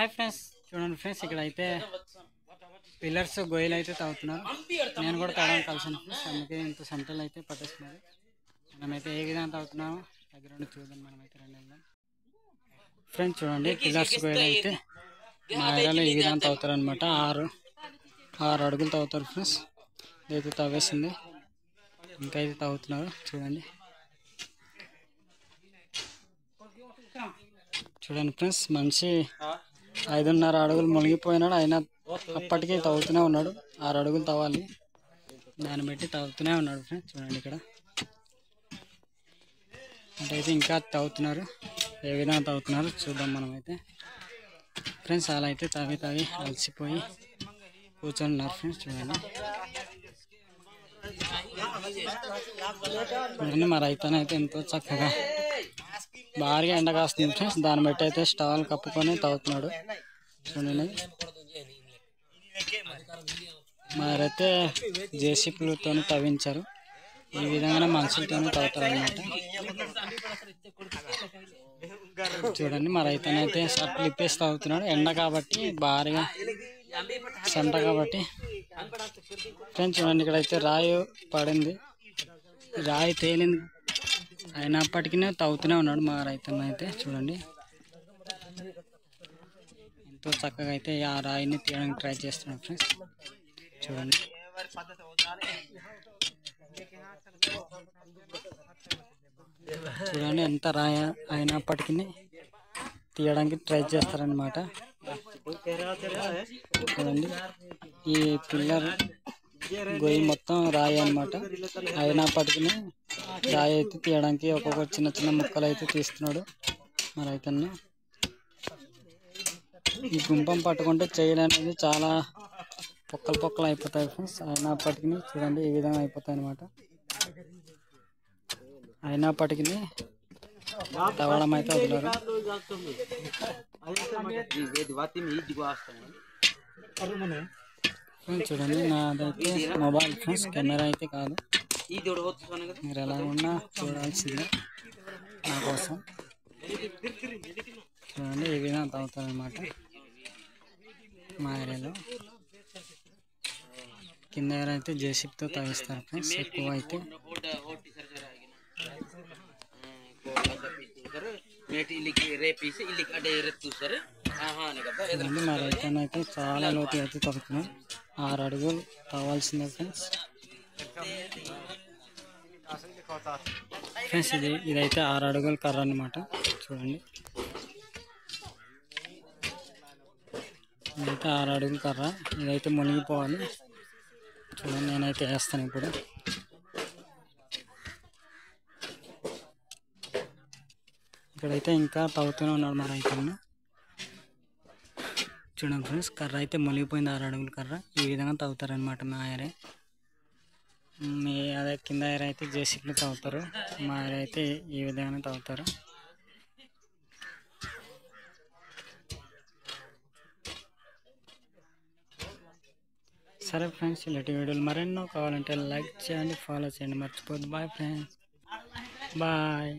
Hi friends, చూడండి friends, ఇక్కడైతే pillars గొయ్యలు అయితే తాగుతున్నారు. నేను కూడా తాగడానికి కలిసాను ఫ్రెండ్స్. అందుకే ఇంత సెంటర్లు అయితే పట్టేస్తున్నారు. మనమైతే ఏ విధంగా తాగుతున్నామో దగ్గర ఉండి చూద్దాం. మనమైతే రెండు వెళ్దాం ఫ్రెండ్స్. చూడండి, పిల్లర్స్ గొయ్యలు అయితే మా ఏరియాలో ఈ విధంగా తాగుతారు అనమాట. ఆరు అడుగులు తాగుతారు ఫ్రెండ్స్. ఇదైతే తవ్వేసింది, ఇంకా అయితే తాగుతున్నారు. చూడండి ఫ్రెండ్స్, మనిషి 5.5 అడుగులు మునిగిపోయినాడు. అయినా అప్పటికే తవ్వుతూనే ఉన్నాడు. 6 అడుగులు తవ్వాలి, దాన్ని బట్టి తవ్వుతూనే ఉన్నాడు ఫ్రెండ్స్. చూడండి, ఇక్కడ అంటే ఇంకా తవ్వుతున్నారు. ఏ విధంగా తవ్వుతున్నారు చూద్దాం మనమైతే ఫ్రెండ్స్. అలా అయితే తవ్వి అలసిపోయి కూర్చొని ఉన్నారు ఫ్రెండ్స్. చూడండి, మా రైతనైతే ఎంతో చక్కగా భారీగా ఎండ కాస్తుంది ఫ్రెండ్స్. దాన్ని బట్టి అయితే స్టవ్ కప్పుకొని తవ్వుతున్నాడు. చూడండి, మరైతే జేసీపీలతో తవ్వించారు. ఈ విధంగానే మనుషులతోనే తవ్వుతారు అన్నమాట. చూడండి, మా రైతనైతే షర్ట్లు ఇప్పేసి తవ్వుతున్నాడు. ఎండ కాబట్టి భారీగా సంట కాబట్టి ఫ్రెండ్స్. చూడండి, ఇక్కడైతే రాయి పడింది, రాయి తేలింది. అయినప్పటికీ తవ్వుతూనే ఉన్నాడు మా రైతన్న అయితే. చూడండి, ఎంతో చక్కగా అయితే ఆ రాయిని తీయడానికి ట్రై చేస్తున్నాడు ఫ్రెండ్స్. చూడండి, ఎంత రాయి అయినప్పటికీ తీయడానికి ట్రై చేస్తారనమాట. చూడండి, ఈ పిల్లర్ గొయ్యి మొత్తం రాయి అనమాట. అయినప్పటికీ రాయి అయితే తీయడానికి ఒక్కొక్క చిన్న చిన్న ముక్కలు అయితే తీస్తున్నాడు మా రైతన్న. ఈ గుంపం పట్టుకుంటే చేయడం అనేది చాలా పొక్కలు అయిపోతాయి ఫ్రెండ్స్. అయినప్పటికీ చూడండి, ఈ విధంగా అయిపోతాయి అనమాట. అయినప్పటికీ తవ్వడం అయితే వదలరు. చూడండి, నాదైతే మొబైల్ ఫ్రెండ్స్, కెమెరా అయితే కాదు. మీరు ఎలా ఉన్నా చూడాల్సిందే నా కోసం. చూడండి, ఈ విధంగా తాగుతారనమాట మా ఏరియాలో. కింద అయితే జేసీబీతో తవ్విస్తారు ఫ్రెండ్స్ ఎక్కువ అయితే. మా రైతన్నైతే చాలా లోతు అయితే తవ్వుతున్నాం. 6 అడుగులు తవ్వాల్సిందే ఫ్రెండ్స్. ఇదైతే 6 అడుగుల కర్ర అనమాట. చూడండి, ఇదైతే 6 అడుగుల కర్ర. ఇదైతే మునిగిపోవాలి. చూడండి, నేనైతే వేస్తాను ఇప్పుడు. ఇక్కడైతే ఇంకా తవ్వుతూనే ఉన్నాడు మా రైతన్న. చూడండి ఫ్రెండ్స్, కర్ర అయితే మునిగిపోయింది. 6 అడుగుల కర్ర. ఈ విధంగా తవ్వుతారనమాట మా ఏరియా. అదే కింద ఏరియా అయితే జేసీబీలు తవ్వుతారు. మా ఏరియా అయితే ఈ విధంగానే తవ్వుతారు. సరే ఫ్రెండ్స్, ఇలాంటి వీడియోలు మరెన్నో కావాలంటే లైక్ చేయండి, ఫాలో చేయండి, మర్చిపోద్దు. Bye friends, bye.